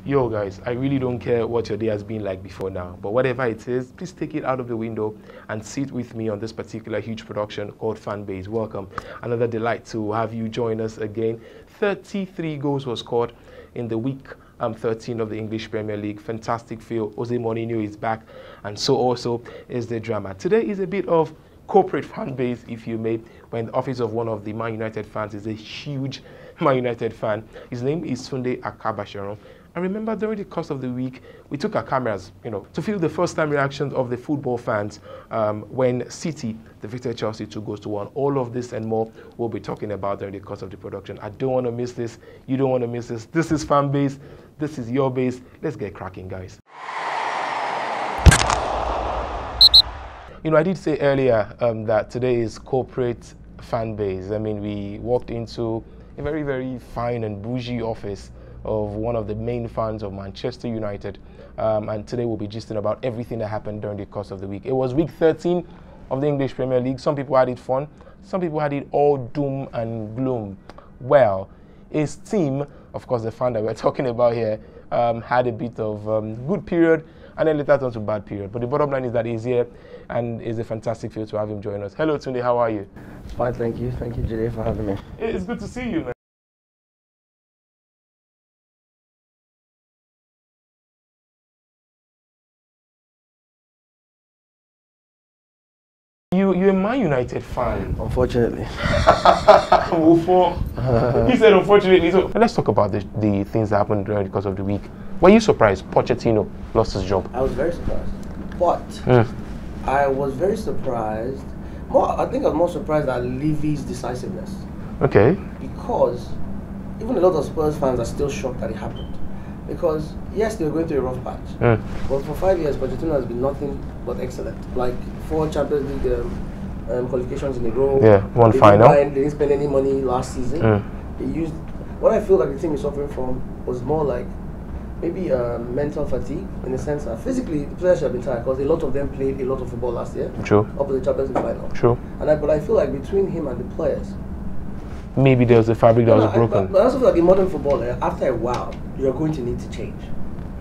Yo guys, I really don't care what your day has been like before now, but whatever it is, please take it out of the window and sit with me on this particular huge production called Fanbase. Welcome. Another delight to have you join us again. 33 goals were scored in the week 13 of the English Premier League. Fantastic feel. Jose Mourinho is back, and so also is the drama. Today is a bit of corporate fan base, if you may, when the office of one of the Man United fans is a huge Man United fan. His name is Sunday Akabasharon. I remember during the course of the week, we took our cameras, to film the first-time reactions of the football fans when City defeated Chelsea 2-1. All of this and more we'll be talking about during the course of the production. I don't want to miss this. You don't want to miss this. This is Fanbase. This is your base. Let's get cracking, guys. I did say earlier that today is corporate fan base. I mean, we walked into a very, very fine and bougie office of one of the main fans of Manchester United, and today we'll be gisting about everything that happened during the course of the week. It was week 13 of the English Premier League. Some people had it fun, some people had it all doom and gloom. Well, his team, of course the fan that we're talking about here, had a bit of good period and then later on to bad period. But the bottom line is that he's here, and it's a fantastic feel to have him join us. Hello Tunde, how are you? Fine, thank you. Thank you, Jide, for having me. It's good to see you, man. You're a Man United fan. Unfortunately. He said unfortunately. So let's talk about the things that happened during the course of the week. Were you surprised Pochettino lost his job? I was very surprised. But I was very surprised. I think I was more surprised at Levy's decisiveness. Okay. Because even a lot of Spurs fans are still shocked that it happened. Because yes, they were going through a rough patch. But for 5 years, Pochettino has been nothing but excellent. Like 4 Champions League qualifications in a row. Yeah, one final. They didn't spend any money last season. They used what I feel like the team is suffering from was more like maybe mental fatigue, in the sense that physically the players should have been tired because a lot of them played a lot of football last year. True. Up to the Champions League final. True. But I feel like between him and the players, maybe there was a fabric that was broken. But I also feel like in modern football, after a while, you're going to need to change.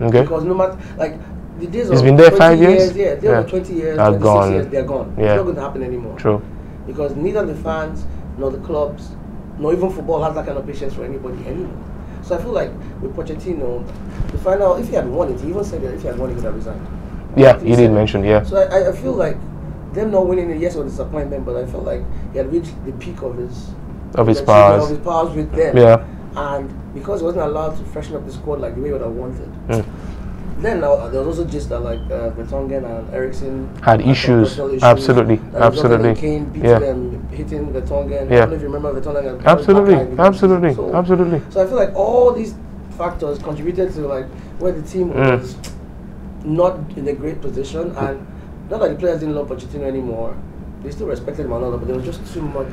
Okay. Because no matter, like, the days it's of been there 5 years? Yeah, they were 20 years, 26 years, they're gone. Yeah. It's not going to happen anymore. True. Because neither the fans, nor the clubs, nor even football has that kind of patience for anybody anymore. So I feel like with Pochettino, the final, if he had won it, he even said that if he had won it, he would have resigned. Yeah, he did mention, yeah. So I feel like them not winning it, yes, was a disappointment, but I felt like he had reached the peak of his powers. Of his powers with them. Yeah. And because he wasn't allowed to freshen up the squad like the way he would have wanted. Then there was also just that like Vertonghen and Eriksen had issues. Absolutely. Kane beat them, hitting Vertonghen. I don't know if you remember Vertonghen. Absolutely. So I feel like all these factors contributed to like where the team was not in a great position, and not that the players didn't love Pochettino anymore. They still respected him and all that, but there was just too much.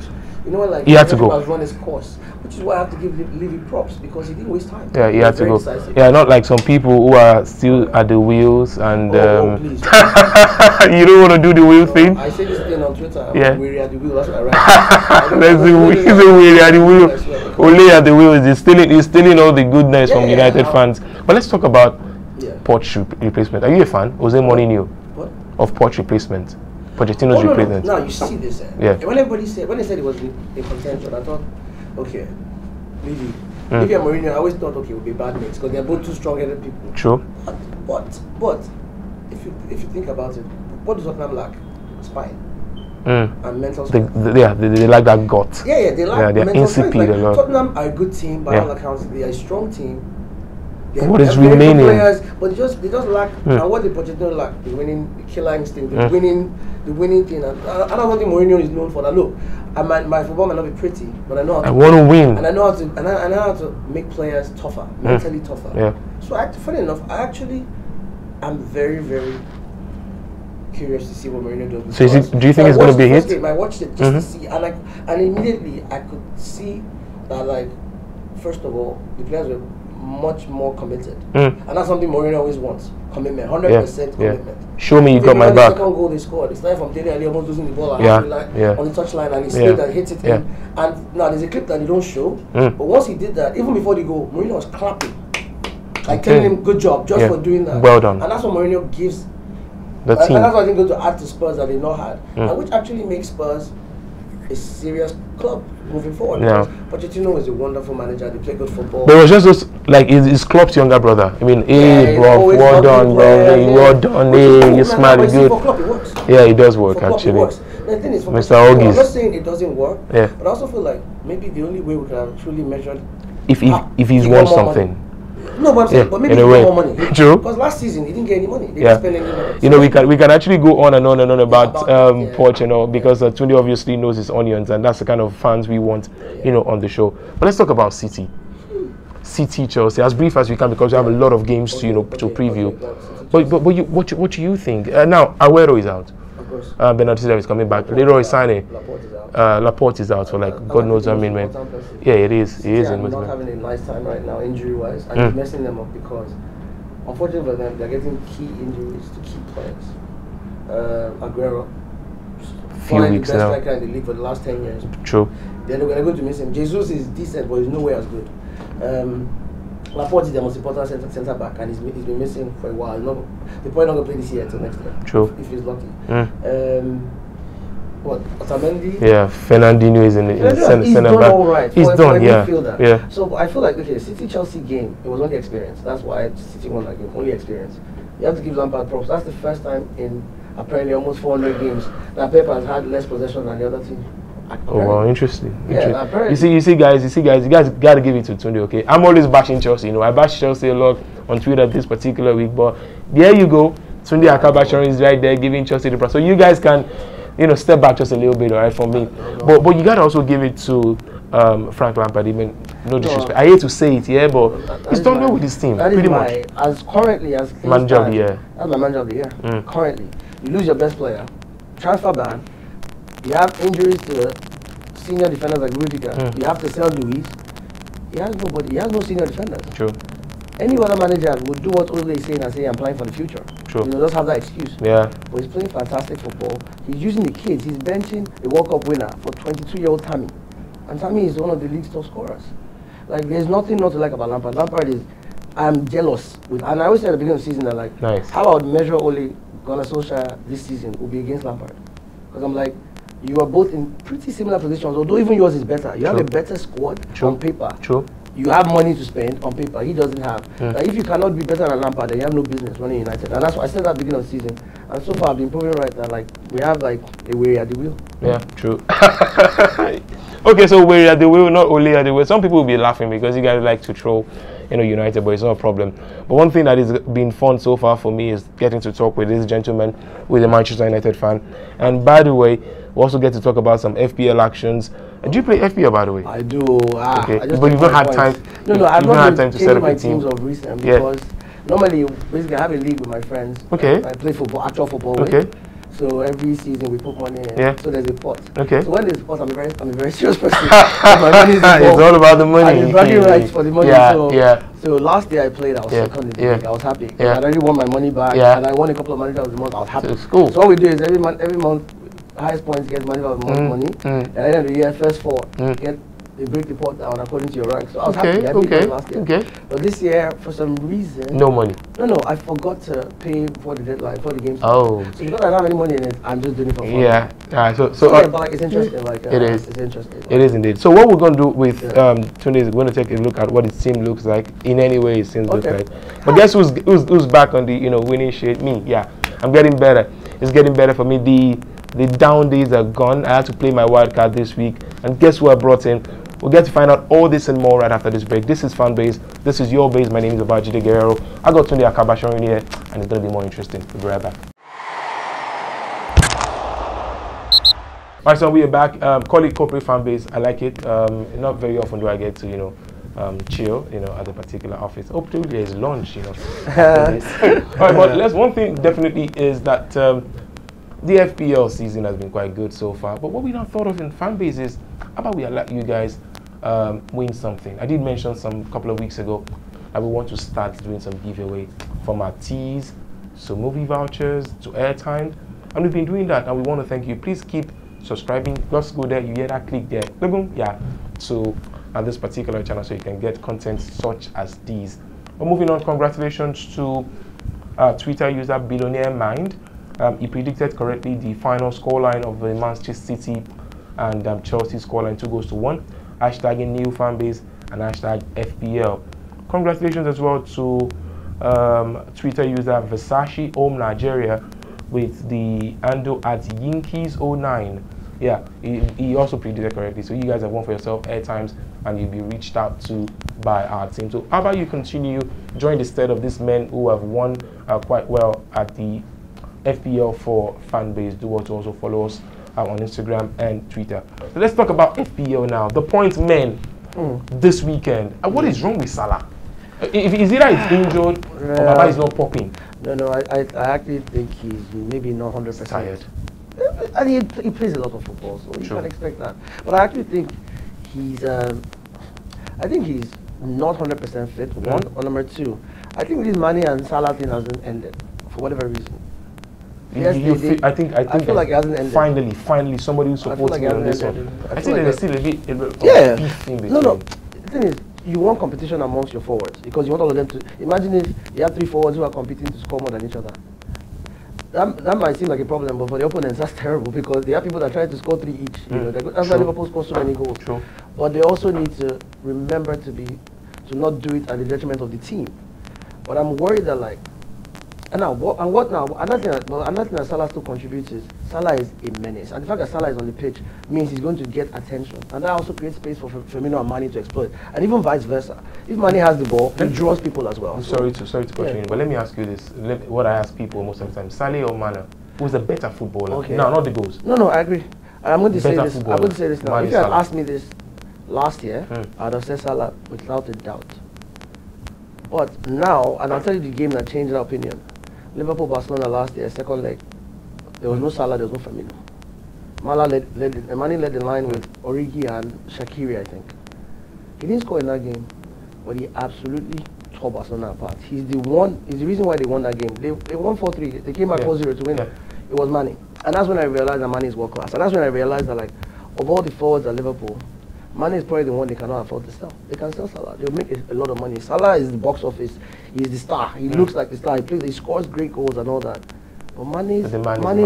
Like he had to go. Run his course, which is why I have to give Levy props, because he didn't waste time. Yeah, he had to go. Decisive. Yeah, not like some people who are still at the wheels and please. You don't want to do the wheel thing. I say this thing on Twitter. Yeah. We're at the wheel. That's what I write. He's a weary at the wheel. Only at the wheel is stealing all the goodness from United fans. But let's talk about Poch replacement. Are you a fan, Jose Mourinho, of Poch replacement? Pochettino's replacement. No, you see this. When they said it was in contention, I thought, okay, maybe and Mourinho. I always thought, okay, it would be bad mates because they're both too strong-headed people. True. But if you think about it, what does Tottenham lack? Spine and mental strength. They lack that gut. Yeah, they lack they're mental strength. insipid a lot. Tottenham are a good team, by all accounts. They are a strong team. What is remaining? Players, but they just lack. And what the Pochettino lack, the killer instinct, the winning thing. And I don't think Mourinho is known for that. Look, my football might not be pretty, but I know how to. I want to win, and I know how to. And I know how to make players tougher, mentally tougher. Yeah. So funny enough, I'm very, very curious to see what Mourinho does. So do you think it's going to be a hit? I watched it just to see, and immediately I could see that first of all, the players were much more committed, and that's something Mourinho always wants: commitment, 100% commitment. Show me you got my back. The second goal they scored, it's like from Dele Alli almost losing the ball on the touchline, and he slid and hits it in. And now there's a clip that they don't show, but once he did that, even before the goal, Mourinho was clapping. Like telling him good job just for doing that. Well done. And that's what Mourinho gives the team. And that's what I think going to add to Spurs that they've not had. And which actually makes Spurs a serious club moving forward. Yeah. Pochettino is a wonderful manager. They play good football. But it was just those, like, it's Klopp's younger brother. I mean, hey, bro, well done, bro. Hey, well done. Hey, you smart, good. For Klopp, it works. Yeah, it does work, for Klopp, actually. It works. The thing is, for Mr. Pochettino, Oggies. I'm not saying it doesn't work, Yeah. but I also feel like maybe the only way we can have truly measured If he's won something. No, but I'm saying, but maybe he got more money. True. Because last season he didn't get any money. They didn't spend any money. You know, we can actually go on and on and on about Poch, you know, because Tunde obviously knows his onions, and that's the kind of fans we want, you know, on the show. But let's talk about City. City, Chelsea, as brief as we can, because we have a lot of games to, you know, to preview. But what do you think? Now Aguero is out. Of course. Bernardo Silva is coming back. Leroy Sané. Laporte is out for like God knows how many men. Yeah, it is. He is. I'm not having a nice time right now, injury-wise, and it's messing them up because, unfortunately for them, they're getting key injuries to key players. Aguero, Few weeks the best now. striker in the league for the last 10 years. True. They're going to miss him. Jesus is decent, but he's nowhere as good. Laporte is the most important centre back, and he's been missing for a while. They're probably not going to play this year until next year. True. If he's lucky. Otamendi? Yeah, Fernandinho is in the centre back. All right. He's done, yeah. Yeah. So I feel like, okay, the City-Chelsea game, it was only experience. That's why City won that game, only experience. You have to give Lampard props. That's the first time in apparently almost 400 games that Pep has had less possession than the other team. Oh wow, interesting. Yeah, apparently. You see guys, you guys gotta give it to Tunde, okay? I'm always bashing Chelsea, you know. I bash Chelsea a lot on Twitter this particular week, but there you go. Tunde Akabasharon is right there giving Chelsea the prize. So you guys can, you know, step back just a little bit, alright, from me. But you gotta also give it to Frank Lampard. Even no disrespect, I hate to say it, yeah, but he's done well with his team, pretty much. As currently as manager of the year. That's my manager of the year. Currently, you lose your best player, transfer ban. You have injuries to senior defenders like Rudiger. You have to sell Luis. He has nobody. He has no senior defenders. True. Any other manager would do what Ole is saying and say, I'm playing for the future. True. You know, just have that excuse. Yeah. But he's playing fantastic football. He's using the kids. He's benching the World Cup winner for 22-year-old Tammy. And Tammy is one of the league's top scorers. Like, there's nothing not to like about Lampard. Lampard is, I'm jealous with, and I always say at the beginning of the season that, like, how I would measure Ole Gunnar Solskjaer this season will be against Lampard. Because I'm like, you are both in pretty similar positions, although even yours is better. You have a better squad on paper. True. You have money to spend on paper. He doesn't have. Like, if you cannot be better than Lampard, then you have no business running United. And that's what I said at the beginning of the season. And so far, I've been proving right that, like, we have, like, a way at the wheel. Yeah, true. Okay, so we're at the wheel, not only at the wheel. Some people will be laughing because you guys like to troll, you know, United, but it's not a problem. But one thing that has been fun so far for me is getting to talk with this gentleman, with a Manchester United fan. And by the way, we also get to talk about some FPL actions. Do you play FPL, by the way? I do. Okay, but you've not had time. No, I've not had time to set up my a team. teams of recent because normally, basically, I have a league with my friends. Okay. I play football, actual football. Okay. So every season we put money in. Yeah. So there's a pot. Okay. So when there's a pot, I'm a very serious person. My money is involved. It's all about the money. I'm bragging rights for the money. Yeah, So last year I played, I was second in the league. I was happy. Yeah. I already won my money back. Yeah. And I won a couple of managers of the month. I was happy. So it's cool. So what we do is every month, highest points get money of the money. And at the end of the year, first four they break the pot down according to your rank. So I was happy. I did that last year. But this year, for some reason, no money. No, I forgot to pay before the deadline, before the game started. Oh. So because I don't have any money in it, I'm just doing it for fun. Yeah. But like, it's interesting. Like, it is. It's interesting. It is indeed. So what we're going to do with Tunde is we're going to take a look at what his team looks like in any way his team looks like. But guess who's back on the winning shit? Me. Yeah. I'm getting better. It's getting better for me. The down days are gone. I had to play my wild card this week, and guess who I brought in? We'll get to find out all this and more right after this break. This is Fanbase. This is your base. My name is Abajide Guerrero. I got Tunde Akabasharon in here, and it's going to be more interesting. We'll be right back. Alright, so we are back. Call it corporate Fanbase. I like it. Not very often do I get to, chill, at a particular office. Hopefully there's lunch, Alright, but one thing definitely is that the FPL season has been quite good so far. But what we not thought of in Fanbase is, how about we let you guys win something? I did mention couple of weeks ago that we want to start doing some giveaway from our teas, so movie vouchers, to airtime. And we've been doing that, and we want to thank you. Please keep subscribing. Just go there, you hear that, click there. To this particular channel so you can get content such as these But moving on, congratulations to Twitter user Billionaire Mind. He predicted correctly the final scoreline of the Manchester City and Chelsea scoreline 2-1. Hashtagging Nihu Fanbase and hashtag FPL. Congratulations as well to Twitter user Versace Home Nigeria with the handle at Yinkies09. Yeah, he also predicted correctly. So you guys have won for yourself airtimes and you'll be reached out to by our team. So how about you continue, join the stead of these men who have won quite well at the FPL for Fanbase. Do also follow us on Instagram and Twitter. So let's talk about FPL now. The point men this weekend. What is wrong with Salah? Is either he's injured or Baba is not popping? No, I actually think he's maybe not 100% tired. And he plays a lot of football, so you can expect that. But I actually think he's not 100% fit. One, or number two, I think this Mane and Salah thing hasn't ended for whatever reason. Yes, I feel like it hasn't ended. Finally, somebody who supports me on this one. I think there's still a bit of beef in between. No. The thing is, you want competition amongst your forwards because you want all of them to. Imagine if you have 3 forwards who are competing to score more than each other. That might seem like a problem, but for the opponents, that's terrible because they have people that try to score 3 each. You know, that's why Liverpool scores so many goals. True. But they also need to remember to not do it at the detriment of the team. But I'm worried that what now? Another thing that Salah still contributes is Salah is a menace, and the fact that Salah is on the pitch means he's going to get attention, and that also creates space for Firmino and Mane to exploit, and even vice versa. If Mane has the ball, he draws people as well. I'm sorry to continue, but let me ask you this: what I ask people most of the time, Salah or Mane, who's a better footballer? Okay. No, not the goals. No, I agree. I'm going to say this. I'm going to say this now. Mane, if you had Salah. asked me this last year, I'd have said Salah without a doubt. But now, and I'll tell you the game that changed that opinion. Liverpool-Barcelona last year, second leg, there was no Salah, there was no Firmino. Mane led the line with Origi and Shaqiri, I think. He didn't score in that game, but he absolutely tore Barcelona apart. He's the reason why they won that game. They won 4-3. They came back 4-0 to win. Yeah. It was Mane. And that's when I realized that Mane is world class. And that's when I realized that, like, of all the forwards at Liverpool, Mane is probably the one they cannot afford to sell. They can sell Salah. They'll make a lot of money. Salah is the box office. He's the star. He looks like the star. He scores great goals and all that. But Mane's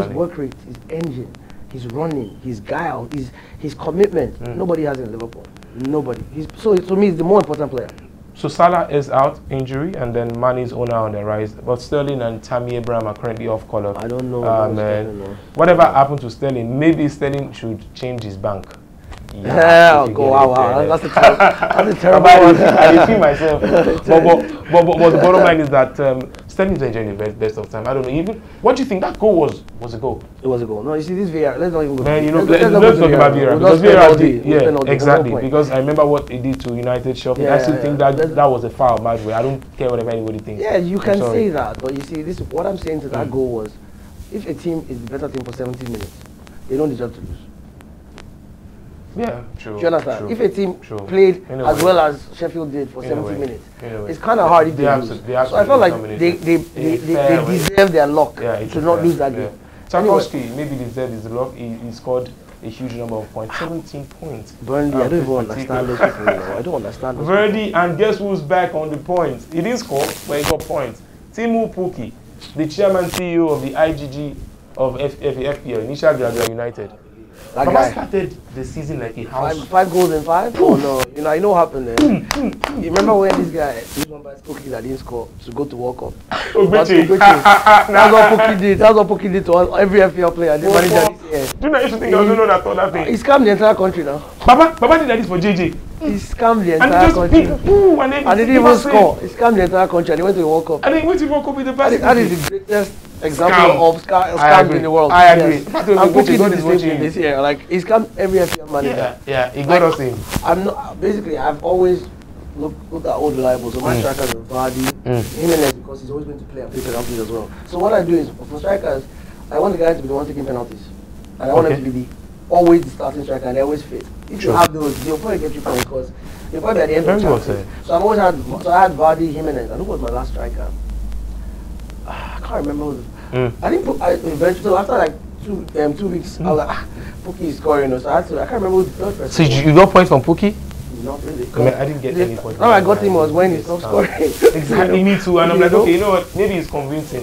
work rate, his engine, his running, his guile, his commitment, nobody has in Liverpool. Nobody. So to me, he's the more important player. So Salah is out, injury, and then Mane is on the rise. But Sterling and Tammy Abraham are currently off color. I don't know. Whatever happened to Sterling, maybe Sterling should change his bank. Yeah, wow. That's a terrible one. I feel myself. but the bottom line is that Sterling's enjoying the best of time. I don't know. Even what do you think? That goal was a goal. It was a goal. No, you see this VAR. Let's not even go. Man, let's talk about VAR because VAR exactly. Because I remember what it did to United Sheffield. I still think that was a foul match where I don't care whatever anybody thinks. Yeah, you can say that, but you see, what I'm saying to that goal was, if a team is the better team for 17 minutes, they don't deserve to lose. Yeah, true. Do you understand? True, if a team played as well as Sheffield did for 70 minutes, it's kind of hard if they lose. So I felt like they deserve their luck to not lose that game. Tarkowski, maybe deserved his luck. He scored a huge number of points, 17 points. Burnley, I don't even understand those people. I don't understand those Verdi, and guess who's back on the points? He didn't score, but he got points. Timu Puki, the chairman CEO of the IGG of FPL, Initial Graduate United. That guy started the season like a house. 5 goals in 5? Oh no, I know what happened there. You remember when this guy, this one by Cookie that didn't score to go to World Cup? That's what Pookie did. That's what Pookie did to every FPL player. The manager this year. Do you know you think I don't know that thing? He scammed the entire country now. Baba did this for JJ. He scammed the entire country. And he didn't even score. He scammed the entire country and he went to the World Cup. And he went to the World Cup with the best. That is the greatest example of scam in the world. I agree. And Pookie did the same thing this year. Like, he scammed every FPL manager. Yeah, he got us in. I've always looked at old reliables. So my strikers are Vardy, Jimenez, because he's always going to play and play penalties as well. So what I do is, for strikers, I want the guys to be the ones taking penalties. And I want them to be always the starting striker, and they always fit. If you have those, they'll probably get you points because you're probably at the end of the chances. So I had Vardy, Jimenez, and who was my last striker? I can't remember. I think eventually, so after like 2 weeks, I was like, Pookie is scoring. So I can't remember who the third person was. So you got points from Pookie? Not really. I mean, I didn't get any point. All I got him was when he stopped scoring. Exactly, me too. And I'm like, okay, you know what? Maybe it's convincing.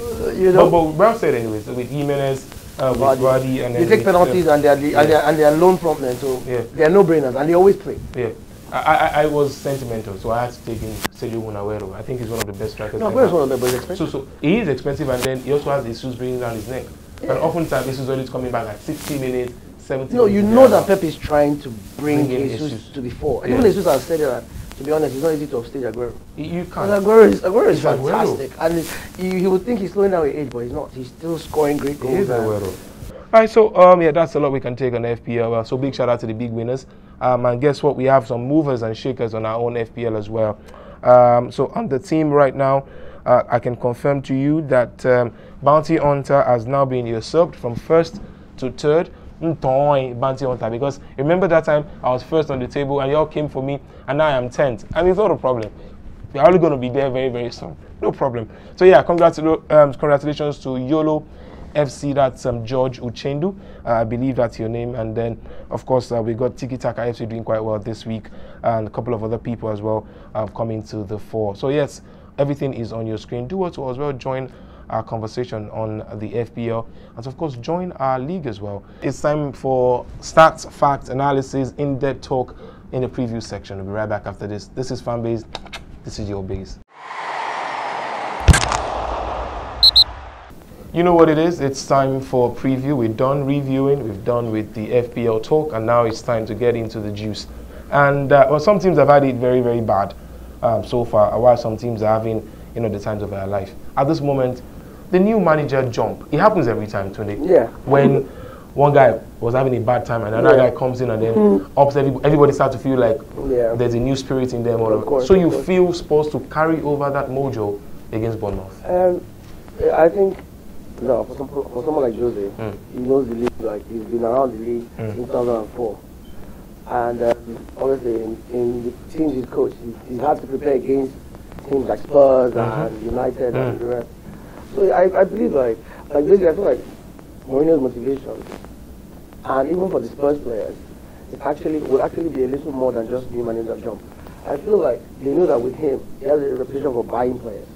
But well said anyways. With Jimenez, with Vardy, and then they take penalties and they are loan problem, so they are no-brainers and they always play. Yeah. I was sentimental, so I had to take in Sergio Aguero. I think he's one of the best strikers. No, Aguero is one of the best expensive. So he is expensive, and then he also has issues bringing down his neck. Yeah. And oftentimes, Jesus is always coming back at 60 minutes, 70 minutes. No, you know that Pep is trying to bring Jesus to the fore. And even Jesus has said that, to be honest, it's not easy to upstage Aguero. You can't. Aguero is fantastic. And he would think he's slowing down with age, but he's not. He's still scoring great goals. He is Aguero. Alright, so yeah, that's a lot we can take on FPL. So big shout out to the big winners. And guess what? We have some movers and shakers on our own FPL as well. So on the team right now, I can confirm to you that Bounty Hunter has now been usurped from first to third. Bounty Hunter, because remember that time I was first on the table and y'all came for me, and now I am 10th. And it's not a problem. We're only going to be there very, very soon. No problem. So yeah, congratulations to YOLO FC, that's George Uchendu, I believe that's your name. And then of course we got Tiki Taka FC doing quite well this week, and a couple of other people as well coming to the fore. So yes, everything is on your screen. Do also as well join our conversation on the FPL, and of course join our league as well. It's time for stats, facts, analysis, in-depth talk in the preview section. We'll be right back after this. This is Fanbase. This is your base. You know what it is? It's time for preview. We're done reviewing, we've done with the FPL talk, and now it's time to get into the juice. And well, some teams have had it very, very bad so far, while some teams are having, you know, the times of their life. At this moment, the new manager jump. It happens every time, Tony. Yeah. When one guy was having a bad time and another guy comes in and then ups everybody starts to feel like there's a new spirit in them. So you feel supposed to carry over that mojo against Bournemouth? I think. No, for someone like Jose, he knows the league, like he's been around the league in 2004. And obviously in the teams he's coached, he's had to prepare against teams like Spurs and United and the rest. So I believe like basically I feel like Mourinho's motivation, and even for the Spurs players, it would actually be a little more than just new manager jump. I feel like they know that with him, he has a reputation for buying players.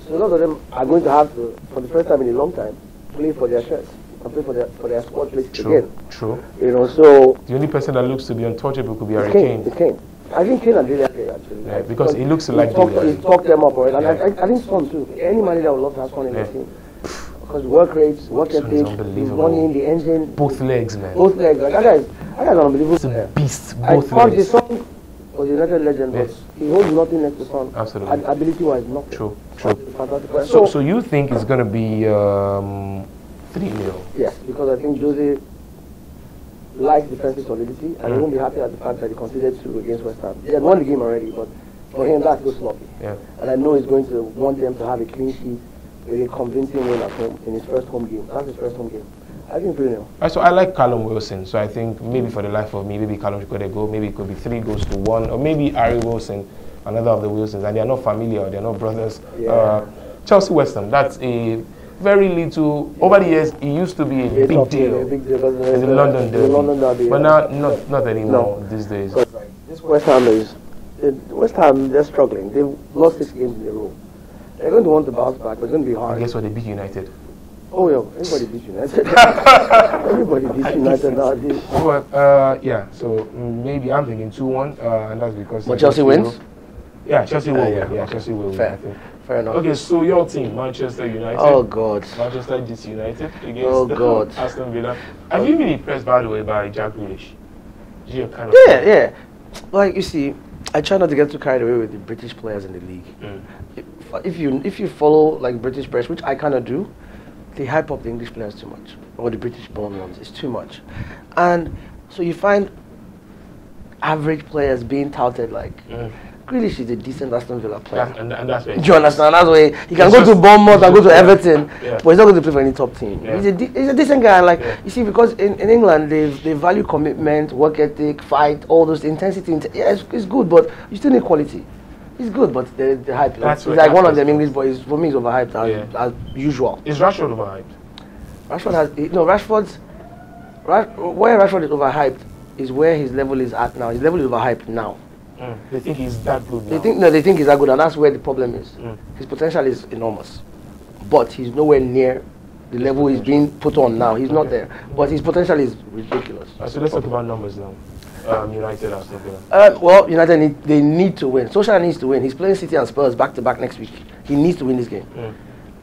So a lot of them are going to have to, for the first time in a long time, play for their shirts and play for their squad places again. True. You know, so the only person that looks to be untouchable could be Harry Kane. It's Kane. I think Kane and Dele Alli actually. Yeah, because he looks like Dele. He talked them up already, and I think Son too. Any manager would love to have Son in the team. Because work rates, work ethic, he's running the engine. Both legs, man. Both legs. Like, that guy's unbelievable. It's a beast. Both legs. His son was a United legend, but he holds nothing next to Son. Absolutely. Ability-wise, nothing. True. Fantastic. So you think it's going to be 3-0? Yes, because I think Jose likes defensive solidity, and he won't be happy at the fact that he conceded 2 against West Ham. He had won the game already, but for him that's still sloppy. Yeah. And I know he's going to want them to have a clean sheet with a convincing win at home in his first home game. That's his first home game. I think 3-0. So I like Callum Wilson, so I think maybe for the life of me, maybe Callum could go, maybe it could be 3-1, or maybe Harry Wilson, another of the Wilsons, and they are not familiar, they are not brothers. Yeah. Chelsea West Ham, that's a very little, over the years, it used to be a big deal. It's a London derby. But now, not anymore these days. This West Ham, they're struggling. They've lost 6 games in a row. They're going to want to bounce back, but it's going to be hard. I guess what, they beat United? Oh, yeah, everybody beats United. Everybody beats United nowadays. Well, yeah, so maybe I'm thinking 2-1, and that's because... But Chelsea wins? Yeah, Chelsea will win. Yeah, Chelsea will win, I think. Fair enough. Okay, so your team, Manchester United. Oh, God. Manchester United against Aston Villa. Have you been impressed, by the way, by Jack Grealish? Yeah. Like, you see, I try not to get too carried away with the British players in the league. If you follow, like, British press, which I kind of do, they hype up the English players too much, or the British-born ones. It's too much. And so you find average players being touted like... Grealish is a decent Aston Villa player. And that's do you understand? That's why he can go to Bournemouth and go to Everton, but he's not going to play for any top team. Yeah. He's a decent guy. Like you see, because in England they value commitment, work ethic, fight, all those intensity. Yeah, it's good, but you still need quality. It's good, but the hype. It's like one of them English boys. For me, is overhyped as usual. Is Rashford overhyped? Where Rashford is overhyped is where his level is at now. His level is overhyped now. They think he's that good They now. think he's that good, and that's where the problem is. His potential is enormous, but he's nowhere near the level he's being put on now. He's not there, but his potential is ridiculous. So let's talk about numbers now. United are still Well, United they need to win. Solskjaer needs to win. He's playing City and Spurs back to back next week. He needs to win this game.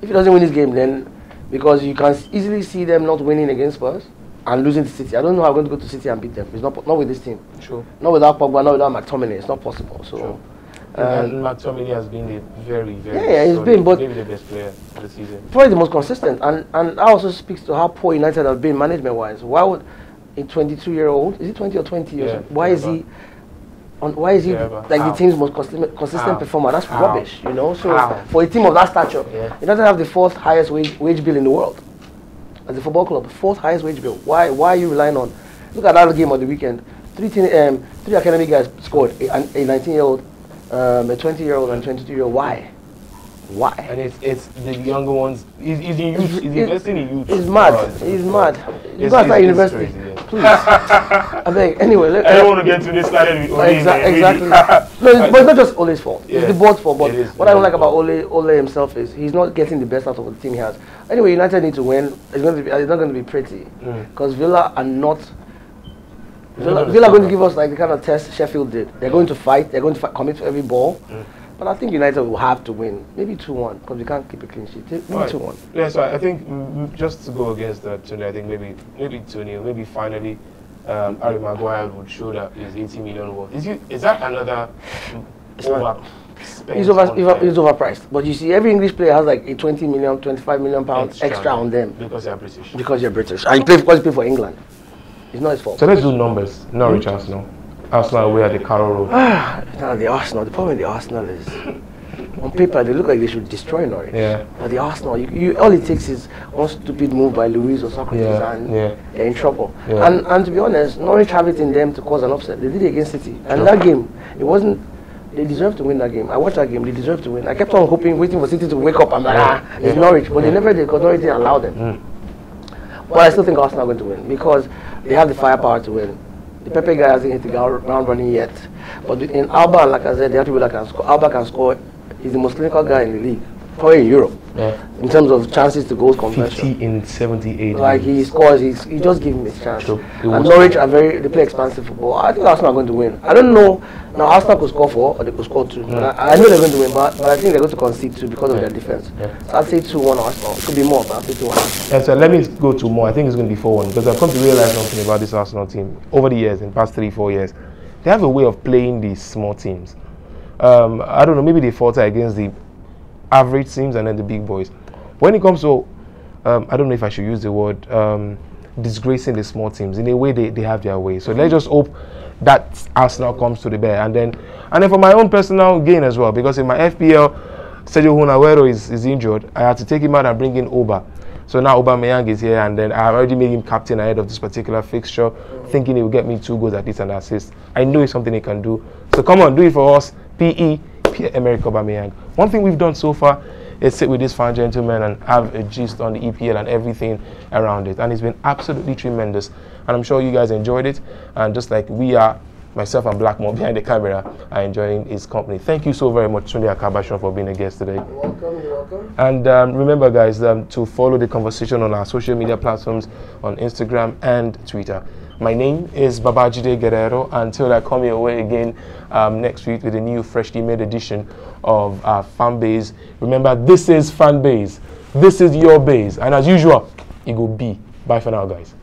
If he doesn't win this game, then because you can easily see them not winning against Spurs and losing to City. I don't know how I'm going to go to City and beat them. It's not with this team. Sure. Not without Pogba, not without McTominay. It's not possible. So. Sure. And McTominay has been a very, very he's been, but maybe the best player this season. Probably the most consistent, and that also speaks to how poor United have been management-wise. Why would a 22-year-old, is he 20 or 20 years old? Why is he like the team's most consistent performer? That's rubbish, you know. So for a team of that stature, United have the fourth highest wage bill in the world as a football club. Fourth highest wage bill. Why are you relying on? Look at that game on the weekend. Three academy guys scored. A 19-year-old, a 20-year-old, and a 22-year-old. Why? And it's the younger ones. He's in youth. He's investing in youth. He's mad. He's mad. You gotta start university. Crazy, Please. I think anyway. I don't want to get to this started with Ole. Exactly. No, but it's not just Ole's fault. It's the board's fault. But what I don't like about Ole himself is he's not getting the best out of the team he has. Anyway, United need to win. It's not going to be pretty because Villa are not. Villa are going to give us like the kind of test Sheffield did. They're going to fight. They're going to commit to every ball. But I think United will have to win. Maybe 2-1 because we can't keep a clean sheet. Maybe 2-1. Yeah, so I think just to go against that, Tony, I think maybe 2-0. Maybe finally Harry Maguire would show that he's 80 million worth. Is that another He's overpriced. But you see, every English player has like a 20 million, 25 million pounds extra on them. Because they're British. Because you're British. And you play for England. It's not his fault. So let's do numbers. Norwich Arsenal. Arsenal away at the Carrow Road. The Arsenal. The problem with the Arsenal is, on paper they look like they should destroy Norwich. Yeah. But the Arsenal, all it takes is one stupid move by Luis or Socrates, and they're in trouble. Yeah. And to be honest, Norwich have it in them to cause an upset. They did it against City, and that game, it wasn't. They deserved to win that game. I watched that game. They deserved to win. I kept on waiting for City to wake up and it's Norwich, but they never did because Norwich didn't allow them. But I still think Arsenal are going to win because they have the firepower to win. The Pepe guy hasn't hit the ground running yet. But in Alba and like I said, there are people that can score. Alba can score. He's the most clinical guy in the league, probably in Europe. In terms of chances to goal conversion. 50 in 78. Like he scores, he just give him his chance. And Norwich are they play expansive football. I think Arsenal are going to win. I don't know. Now Arsenal could score 4 or they could score 2. I know they're going to win, but I think they're going to concede 2 because of their defense. So I'd say 2-1 Arsenal. It could be more, but I'd say 2-1. Yeah, so let me go to more. I think it's going to be 4-1 because I've come to realize something about this Arsenal team over the years, in the past 3-4 years. They have a way of playing these small teams. I don't know, maybe they falter against the average teams and then the big boys. When it comes to, I don't know if I should use the word, disgracing the small teams. In a way, they have their way. So let's just hope that Arsenal comes to the bear. And then for my own personal gain as well, because in my FPL, Sergio Aguero is injured. I had to take him out and bring in Oba. So now Aubameyang is here, and then I've already made him captain ahead of this particular fixture, thinking he will get me 2 goals at least and assist. I know it's something he can do. So come on, do it for us. Pierre-Emerick Aubameyang. One thing we've done so far is sit with this fine gentleman and have a gist on the EPL and everything around it. And it's been absolutely tremendous. And I'm sure you guys enjoyed it. And just like we are, myself and Blackmore behind the camera are enjoying his company. Thank you so very much, Tunde Akabashon, for being a guest today. You're welcome. And remember, guys, to follow the conversation on our social media platforms on Instagram and Twitter. My name is Babajide Guerrero. Until I come your way again next week with a new freshly made edition of our Fanbase. Remember, this is Fanbase. This is your base. And as usual, it will be. Bye for now, guys.